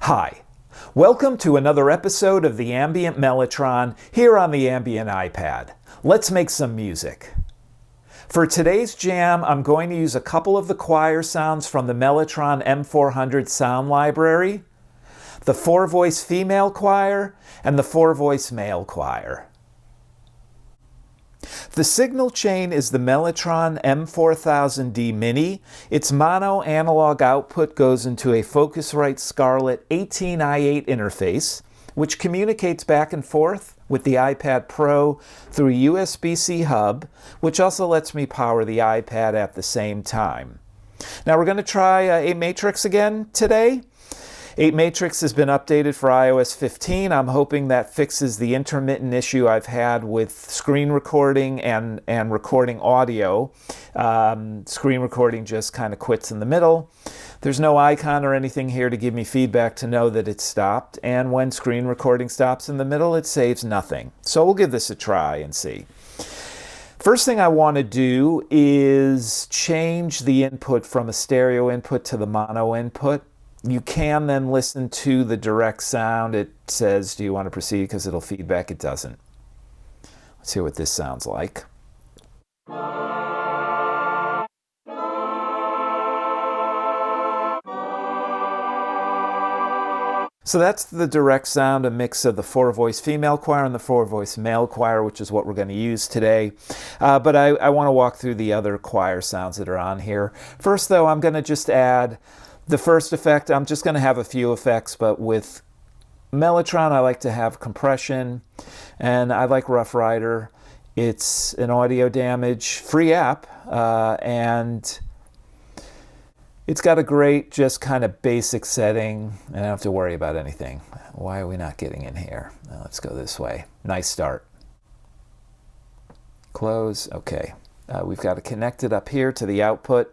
Hi, welcome to another episode of the Ambient Mellotron here on the Ambient iPad. Let's make some music. For today's jam, I'm going to use a couple of the choir sounds from the Mellotron M400 sound library, the 4-voice female choir, and the 4-voice male choir. The signal chain is the Mellotron M4000D Mini. Its mono analog output goes into a Focusrite Scarlett 18i8 interface, which communicates back and forth with the iPad Pro through a USB-C hub, which also lets me power the iPad at the same time. Now we're going to try apeMatrix again today. apeMatrix has been updated for iOS 15. I'm hoping that fixes the intermittent issue I've had with screen recording and recording audio. Screen recording just kind of quits in the middle. There's no icon or anything here to give me feedback to know that it's stopped. And when screen recording stops in the middle, it saves nothing. So we'll give this a try and see. First thing I want to do is change the input from a stereo input to the mono input. You can then listen to the direct sound. It says, do you want to proceed? Because it'll feedback. It doesn't. Let's hear what this sounds like. So that's the direct sound, a mix of the 4-voice female choir and the 4-voice male choir, which is what we're going to use today. But I want to walk through the other choir sounds that are on here. First, though, I'm going to just add the first effect. I'm just going to have a few effects, but with Mellotron, I like to have compression, and I like Rough Rider. It's an audio damage free app, and it's got a great, just kind of basic setting, and I don't have to worry about anything. Why are we not getting in here? Now let's go this way. Nice start. Close. Okay. We've got to connect it up here to the output.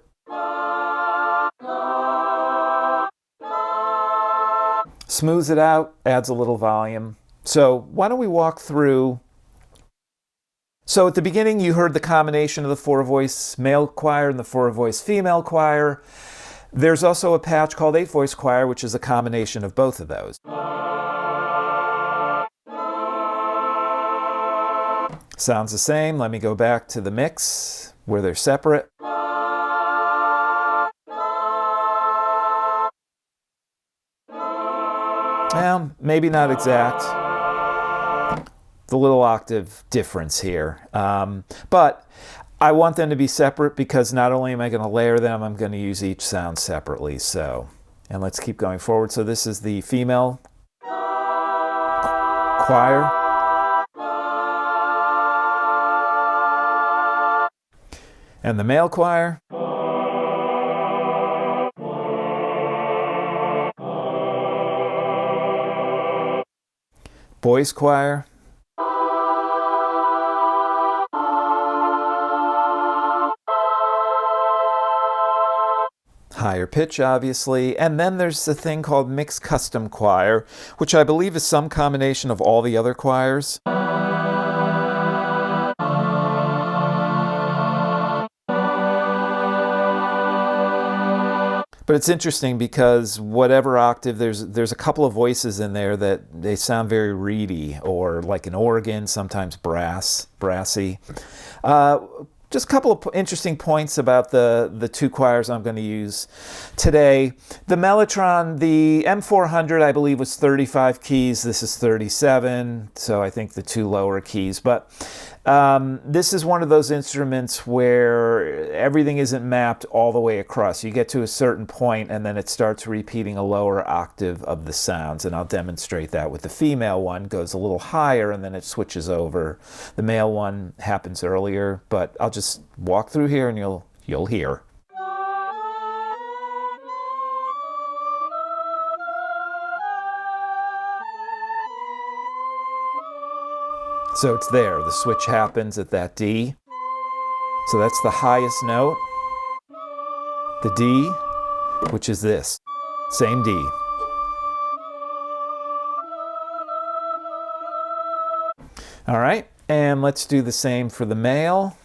Smooths it out, adds a little volume. So why don't we walk through. So at the beginning you heard the combination of the 4-voice male choir and the 4-voice female choir. There's also a patch called 8-voice choir, which is a combination of both of those. Sounds the same. Let me go back to the mix where they're separate. Well, maybe not exact. The little octave difference here. But I want them to be separate because not only am I going to layer them, I'm going to use each sound separately. So, and let's keep going forward. So this is the female choir. And the male choir. Boys choir. Higher pitch, obviously. And then there's the thing called mixed custom choir, which I believe is some combination of all the other choirs. But it's interesting because whatever octave, there's a couple of voices in there that they sound very reedy, or like an organ, sometimes brassy. Just a couple of interesting points about the two choirs I'm going to use today. The Mellotron, the M400, I believe, was 35 keys. This is 37, so I think the two lower keys. But this is one of those instruments where everything isn't mapped all the way across. You get to a certain point, and then it starts repeating a lower octave of the sounds, and I'll demonstrate that with the female one. Goes a little higher, and then it switches over. The male one happens earlier, but I'll just walk through here, and you'll hear. So it's there. The switch happens at that D. So that's the highest note. The D, which is this. Same D. All right, and let's do the same for the male.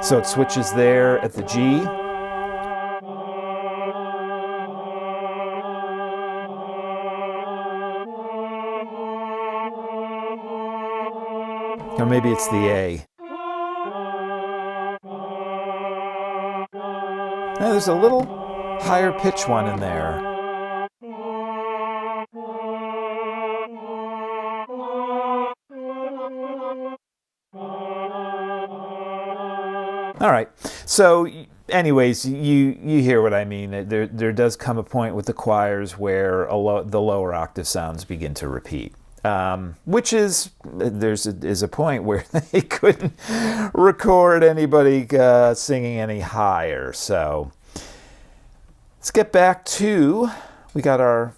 So it switches there at the G. maybe it's the A. Now, there's a little higher pitch one in there. All right, so anyways, you hear what I mean. There does come a point with the choirs where the lower octave sounds begin to repeat, which is is a point where they couldn't record anybody singing any higher. So let's get back to, we got our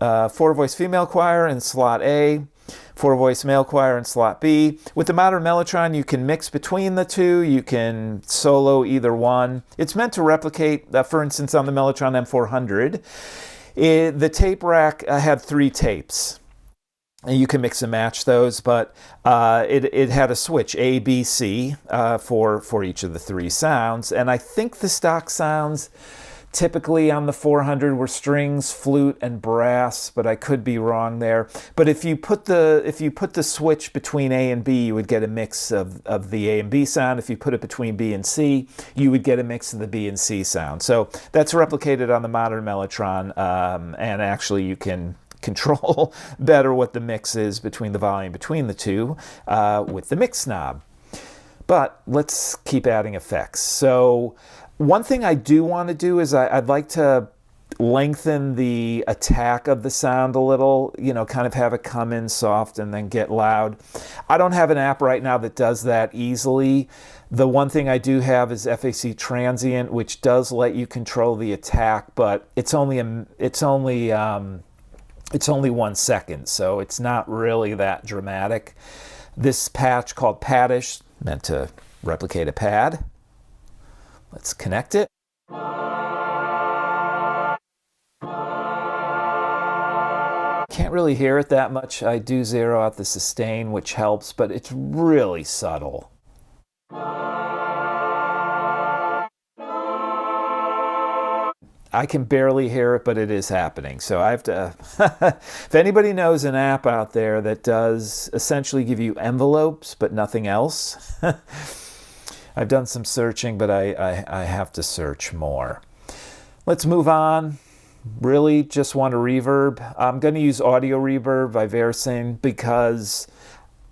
4-voice female choir in slot A, 4-voice male choir in slot B. With the modern Mellotron, you can mix between the two. You can solo either one. It's meant to replicate, for instance, on the Mellotron M400, the tape rack had 3 tapes. And you can mix and match those, but it had a switch, A, B, C, for each of the 3 sounds. And I think the stock sounds typically on the 400 were strings, flute, and brass, but I could be wrong there. But if you put the switch between A and B, you would get a mix of the A and B sound. If you put it between B and C, you would get a mix of the B and C sound. So that's replicated on the modern Mellotron, and actually you can control better what the mix is between the volume between the two with the mix knob. But let's keep adding effects. So one thing I do want to do is I'd like to lengthen the attack of the sound a little, kind of have it come in soft and then get loud. I don't have an app right now that does that easily. The one thing I do have is FAC Transient, which does let you control the attack, but it's only 1 second, so it's not really that dramatic. This patch called Padish, meant to replicate a pad. Let's connect it. Can't really hear it that much. I do zero out the sustain, which helps, but it's really subtle. I can barely hear it, but it is happening. So I have to, if anybody knows an app out there that does essentially give you envelopes, but nothing else, I've done some searching, but I have to search more. Let's move on. Really just want a reverb. I'm going to use AudioReverb by Virsyn because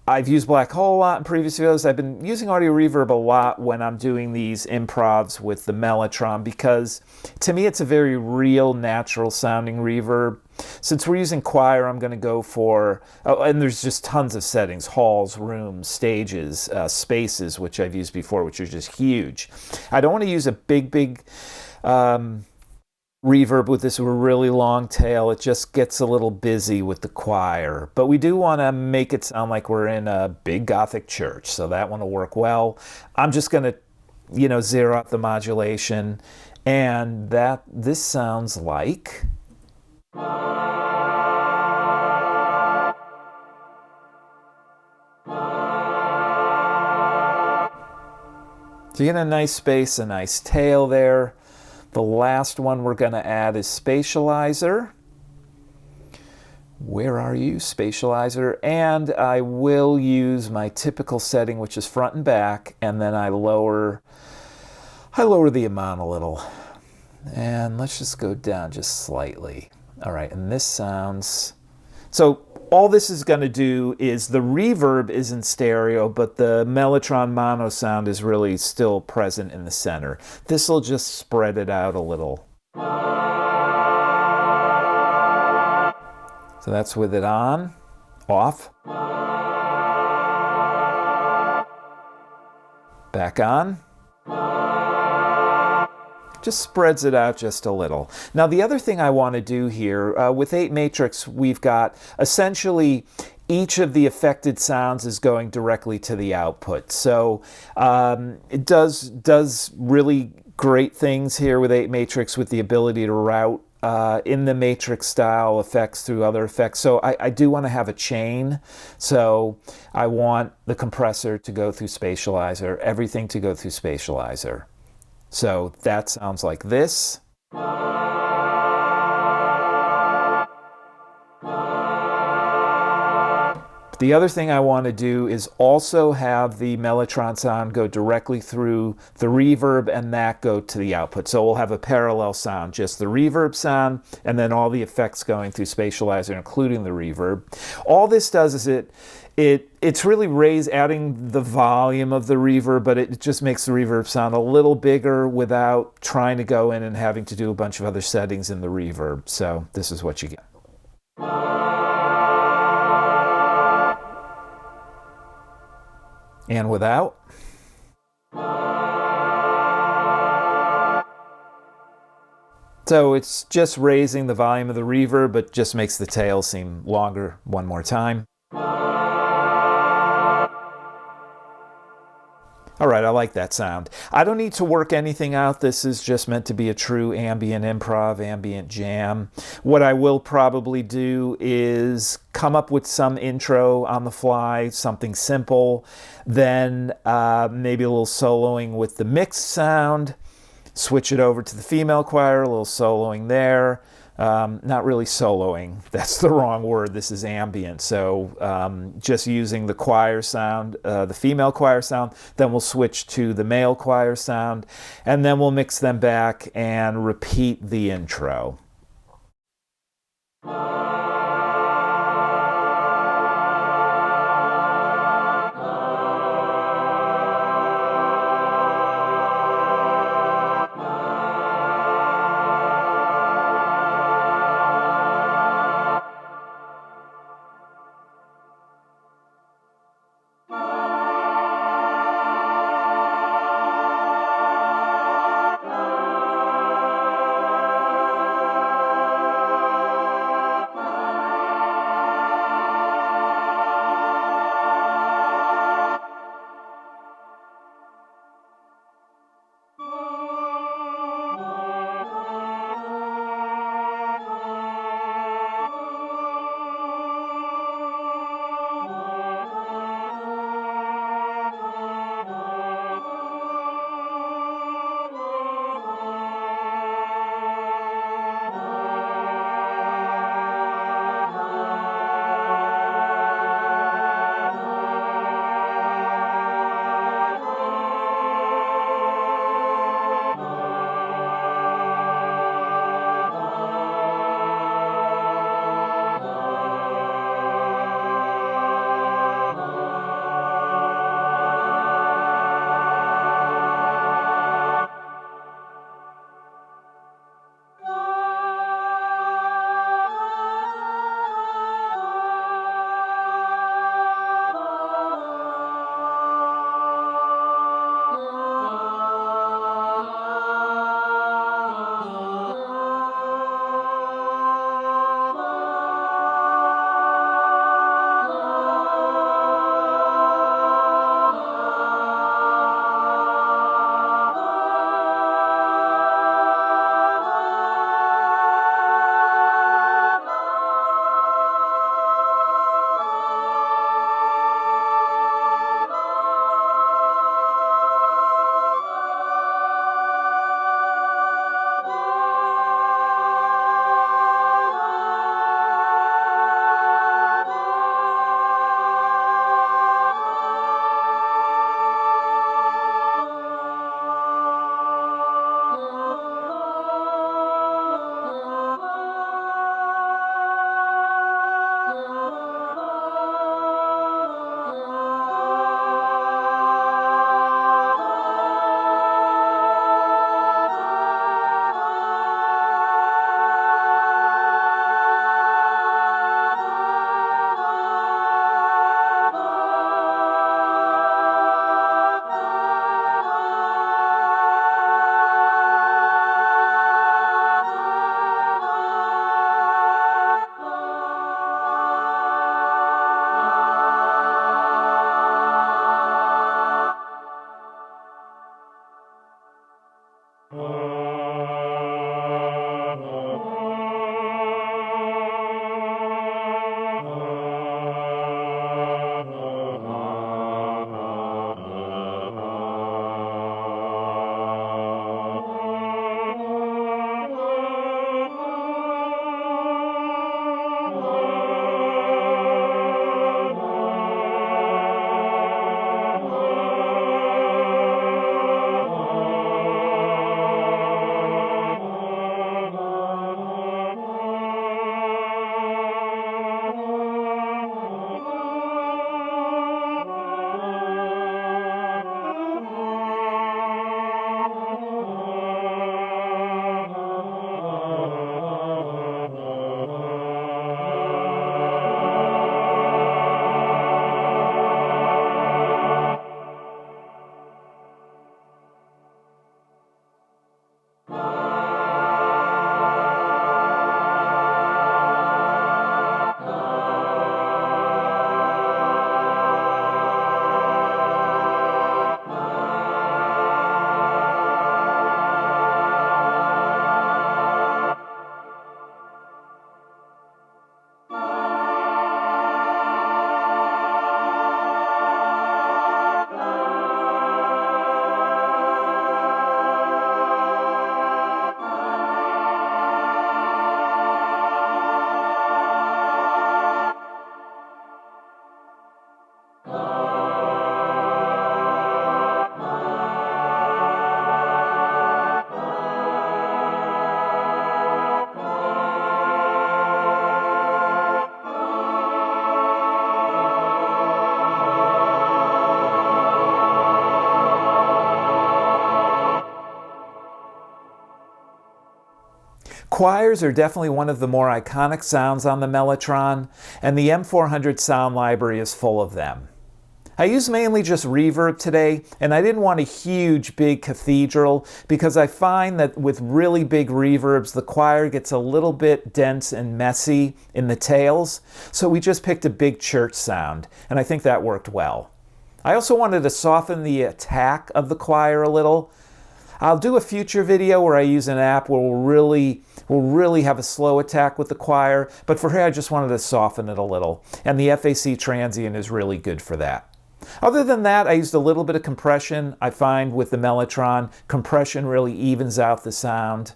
I've used Black Hole a lot in previous videos. I've been using AudioReverb a lot when I'm doing these improvs with the Mellotron because to me it's a very real, natural sounding reverb. Since we're using choir, I'm going to go for, and there's just tons of settings, halls, rooms, stages, spaces, which I've used before, which are just huge. I don't want to use a big reverb with this really long tail. It just gets a little busy with the choir. But we do want to make it sound like we're in a big Gothic church, so that one will work well. I'm just going to, zero out the modulation, and this sounds like... So you get a nice space, a nice tail there. The last one we're going to add is Spatializer. Where are you, Spatializer? And I will use my typical setting, which is front and back, and then I lower the amount a little. And let's just go down just slightly. All right, and this sounds... So all this is going to do is the reverb is in stereo, but the Mellotron mono sound is really still present in the center. This will just spread it out a little. So that's with it on, off, back on. Just spreads it out just a little. Now the other thing I want to do here, with apeMatrix, we've got essentially each of the affected sounds is going directly to the output. So it does really great things here with apeMatrix with the ability to route in the matrix style effects through other effects. So I do want to have a chain. So I want the compressor to go through Spatializer, everything to go through Spatializer. So that sounds like this. But the other thing I want to do is also have the Mellotron sound go directly through the reverb and that go to the output. So we'll have a parallel sound, just the reverb sound and then all the effects going through Spatializer, including the reverb. All this does is it's really adding the volume of the reverb, but it just makes the reverb sound a little bigger without trying to go in and having to do a bunch of other settings in the reverb. So this is what you get. And without. So it's just raising the volume of the reverb, but just makes the tail seem longer one more time. All right, I like that sound. I don't need to work anything out. This is just meant to be a true ambient improv, ambient jam. What I will probably do is come up with some intro on the fly, something simple, then maybe a little soloing with the mixed sound, switch it over to the female choir, a little soloing there. Not really soloing, that's the wrong word, this is ambient. So just using the choir sound, the female choir sound, then we'll switch to the male choir sound, and then we'll mix them back and repeat the intro. Choirs are definitely one of the more iconic sounds on the Mellotron, and the M400 sound library is full of them. I used mainly just reverb today, and I didn't want a huge big cathedral because I find that with really big reverbs the choir gets a little bit dense and messy in the tails, so we just picked a big church sound, and I think that worked well. I also wanted to soften the attack of the choir a little. I'll do a future video where I use an app where we'll really have a slow attack with the choir, but for here I just wanted to soften it a little, and the FAC transient is really good for that. Other than that, I used a little bit of compression. I find with the Mellotron, compression really evens out the sound.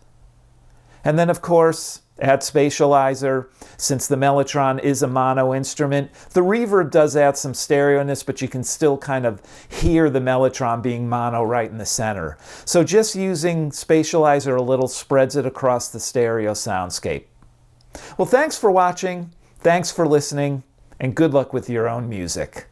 And then of course, add Spatializer. Since the Mellotron is a mono instrument, the reverb does add some stereo-ness, but you can still kind of hear the Mellotron being mono right in the center. So just using Spatializer a little spreads it across the stereo soundscape. Well, thanks for watching, thanks for listening, and good luck with your own music.